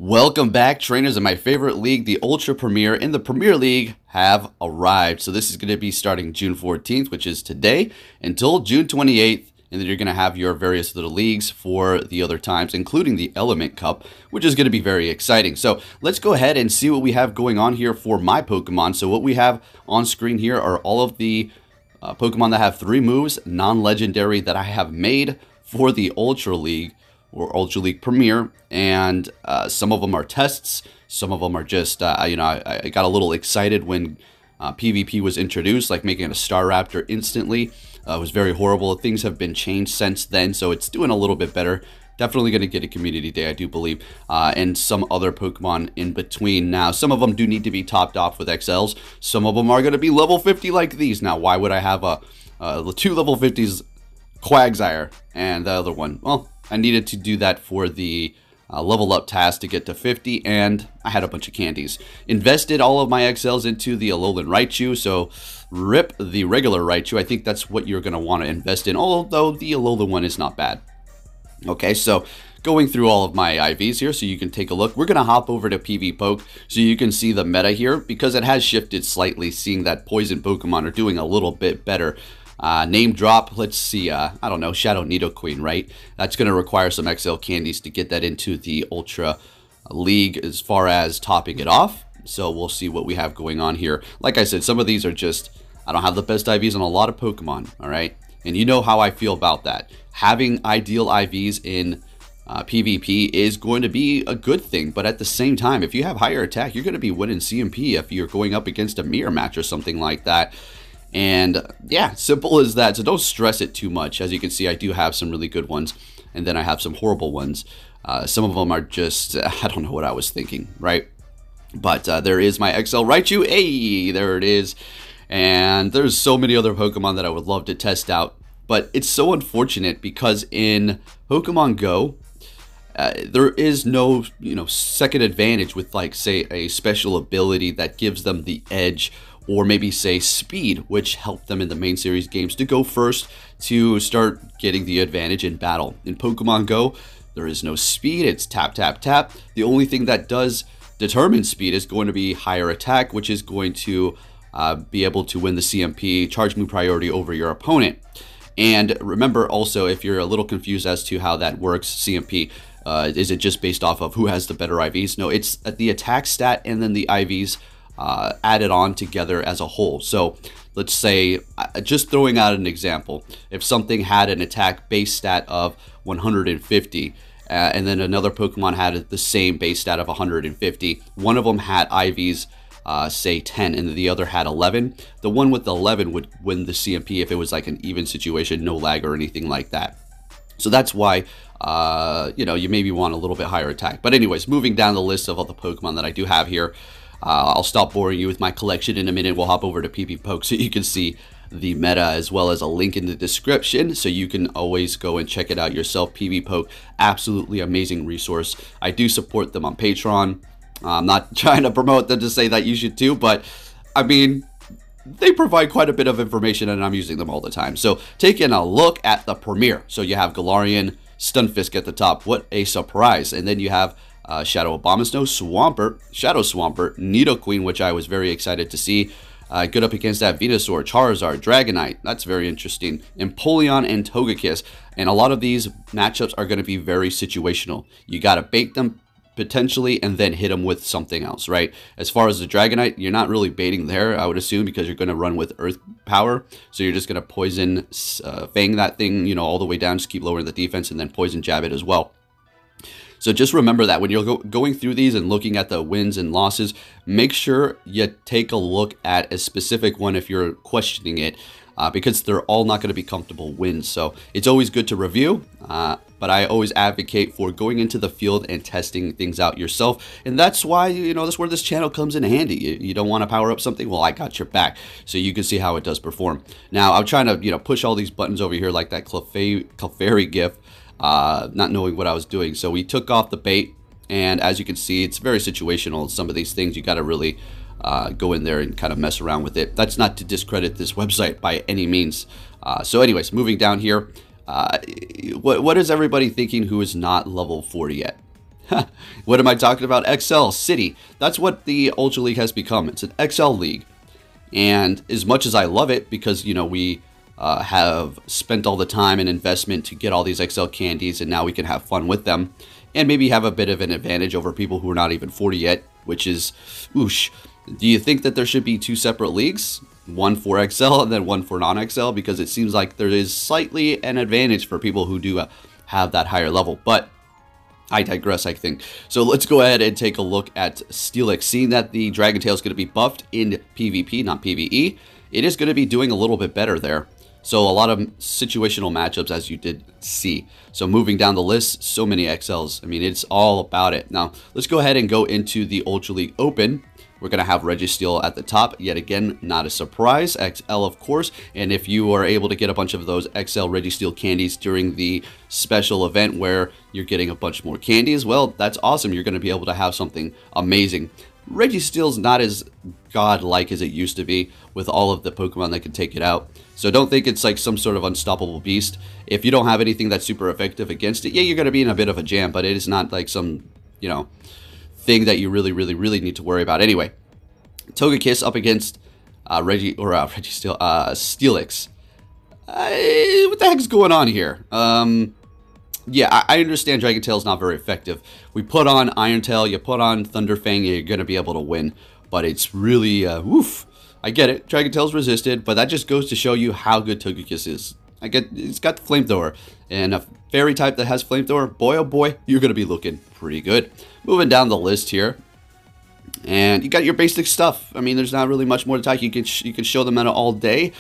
Welcome back, trainers of my favorite league, the Ultra Premier and the Premier League have arrived. So this is going to be starting June 14th, which is today, until June 28th. And then you're going to have your various little leagues for the other times, including the Element Cup, which is going to be very exciting. So let's go ahead and see what we have going on here for my Pokemon. So what we have on screen here are all of the Pokemon that have 3 moves, non-legendary, that I have made for the Ultra League or Ultra League Premier, and some of them are tests, some of them are just, I got a little excited when PvP was introduced, like making a Staraptor instantly. It was very horrible. Things have been changed since then, so it's doing a little bit better. Definitely going to get a community day, I do believe, and some other Pokemon in between. Now, some of them do need to be topped off with XLs. Some of them are going to be level 50 like these. Now, why would I have the 2 level 50s, Quagsire, and the other one? Well, I needed to do that for the level up task to get to 50, and I had a bunch of candies. Invested all of my XLs into the Alolan Raichu, so rip the regular Raichu. I think that's what you're going to want to invest in, although the Alolan one is not bad. Okay, so going through all of my IVs here so you can take a look. We're going to hop over to PvPoke so you can see the meta here, because it has shifted slightly, seeing that poison Pokemon are doing a little bit better. Name drop, let's see, I don't know, Shadow Nidoqueen, right? That's going to require some XL candies to get that into the Ultra League as far as topping it off. So we'll see what we have going on here. Like I said, some of these are just, I don't have the best IVs on a lot of Pokemon, all right? And you know how I feel about that. Having ideal IVs in PvP is going to be a good thing, but at the same time, if you have higher attack, you're going to be winning CMP if you're going up against a mirror match or something like that. And yeah, simple as that. So don't stress it too much. As you can see, I do have some really good ones, and then I have some horrible ones. Some of them are just, I don't know what I was thinking, right? But there is my XL Raichu. Hey, there it is. And there's so many other Pokemon that I would love to test out. But it's so unfortunate because in Pokemon Go, there is no, second advantage with, like, say, a special ability that gives them the edge, or maybe say speed, which helped them in the main series games to go first to start getting the advantage in battle. In Pokemon Go, there is no speed. It's tap, tap, tap. The only thing that does determine speed is going to be higher attack, which is going to be able to win the CMP, charge move priority over your opponent. And remember also, if you're a little confused as to how that works, CMP, is it just based off of who has the better IVs? No, it's the attack stat and then the IVs added on together as a whole. So let's say, just throwing out an example, if something had an attack base stat of 150, and then another Pokemon had the same base stat of 150, one of them had IVs say 10 and the other had 11, the one with the 11 would win the CMP if it was like an even situation, no lag or anything like that. So that's why you maybe want a little bit higher attack. But anyways, moving down the list of all the Pokemon that I do have here, I'll stop boring you with my collection in a minute. We'll hop over to PvPoke so you can see the meta, as well as a link in the description so you can always go and check it out yourself. PvPoke, absolutely amazing resource. I do support them on Patreon. I'm not trying to promote them to say that you should too, but I mean, they provide quite a bit of information and I'm using them all the time. So taking a look at the Premier. So you have Galarian, Stunfisk at the top. What a surprise. And then you have Shadow Abomasnow, Swampert, Shadow Swampert, Nidoqueen, which I was very excited to see. Good up against that Venusaur, Charizard, Dragonite. That's very interesting. Empoleon and Togekiss. And a lot of these matchups are going to be very situational. You got to bait them potentially and then hit them with something else, right? As far as the Dragonite, you're not really baiting there, I would assume, because you're going to run with Earth Power. So you're just going to poison Fang that thing, all the way down, just keep lowering the defense, and then poison jab it as well. So just remember that when you're going through these and looking at the wins and losses, make sure you take a look at a specific one if you're questioning it, because they're all not going to be comfortable wins. So it's always good to review, but I always advocate for going into the field and testing things out yourself. And that's why, that's where this channel comes in handy. You don't want to power up something? Well, I got your back, so you can see how it does perform. Now, I'm trying to, push all these buttons over here like that Clefairy gif, not knowing what I was doing. So we took off the bait, and as you can see, it's very situational. Some of these things you got to really go in there and kind of mess around with it. That's not to discredit this website by any means. So anyways, moving down here, what is everybody thinking who is not level 40 yet? What am I talking about? XL City. That's what the Ultra League has become. It's an XL League. And as much as I love it, because, you know, we have spent all the time and investment to get all these XL candies, and now we can have fun with them, and maybe have a bit of an advantage over people who are not even 40 yet, which is, whoosh. Do you think that there should be 2 separate leagues? One for XL and then one for non-XL? Because it seems like there is slightly an advantage for people who do have that higher level. But I digress, I think. So let's go ahead and take a look at Steelix. Seeing that the Dragon Tail is going to be buffed in PvP, not PvE, it is going to be doing a little bit better there. So a lot of situational matchups, as you did see. So moving down the list, so many XLs. I mean, it's all about it. Now, let's go ahead and go into the Ultra League Open. We're going to have Registeel at the top. Yet again, not a surprise. XL, of course. And if you are able to get a bunch of those XL Registeel candies during the special event where you're getting a bunch more candies, well, that's awesome. You're going to be able to have something amazing. Registeel's not as godlike as it used to be with all of the Pokemon that can take it out. So don't think it's like some sort of unstoppable beast. If you don't have anything that's super effective against it, yeah, you're going to be in a bit of a jam, but it is not like some, you know, thing that you really need to worry about. Anyway, Togekiss up against Steelix. What the heck is going on here? Yeah, I understand Dragon Tail is not very effective. We put on Iron Tail, you put on Thunderfang, you're going to be able to win. But it's really, woof. I get it, Dragon Tail's resisted, but that just goes to show you how good Togekiss is. It's got the Flamethrower, and a Fairy type that has Flamethrower, boy oh boy, you're going to be looking pretty good. Moving down the list here, and you got your basic stuff. I mean, there's not really much more to talk. You can show them all day,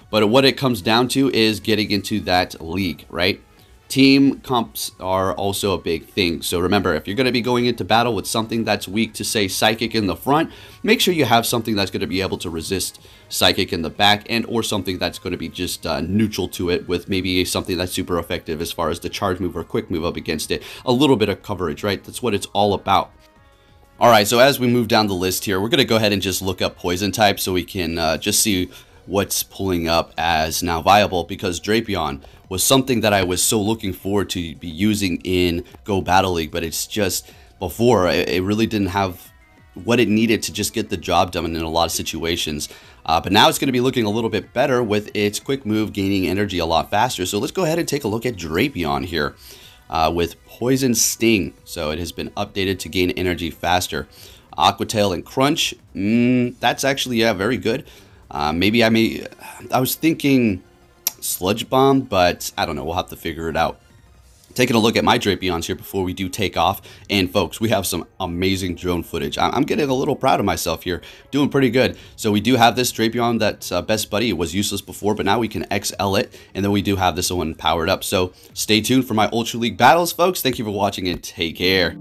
but what it comes down to is getting into that league, right? Team comps are also a big thing. So remember, if you're going to be going into battle with something that's weak to, say, Psychic in the front, make sure you have something that's going to be able to resist Psychic in the back, and or something that's going to be just neutral to it, with maybe something that's super effective as far as the charge move or quick move up against it. A little bit of coverage, right? That's what it's all about. Alright, so as we move down the list here, we're going to go ahead and just look up poison type so we can just see what's pulling up as now viable, because Drapeon was something that I was so looking forward to be using in Go Battle League, but it's just, before, it really didn't have what it needed to just get the job done in a lot of situations. But now it's going to be looking a little bit better with its quick move gaining energy a lot faster. So let's go ahead and take a look at Drapeon here with Poison Sting. So it has been updated to gain energy faster. Aqua Tail and Crunch, that's actually, yeah, very good. Maybe I was thinking Sludge Bomb, but I don't know, we'll have to figure it out. Taking a look at my Drapeons here before we do take off, and folks, we have some amazing drone footage. I'm getting a little proud of myself here, doing pretty good. So we do have this Drapeon that's Best Buddy. It was useless before, but now we can XL it, and then we do have this one powered up. So stay tuned for my Ultra League battles, folks. Thank you for watching, and take care.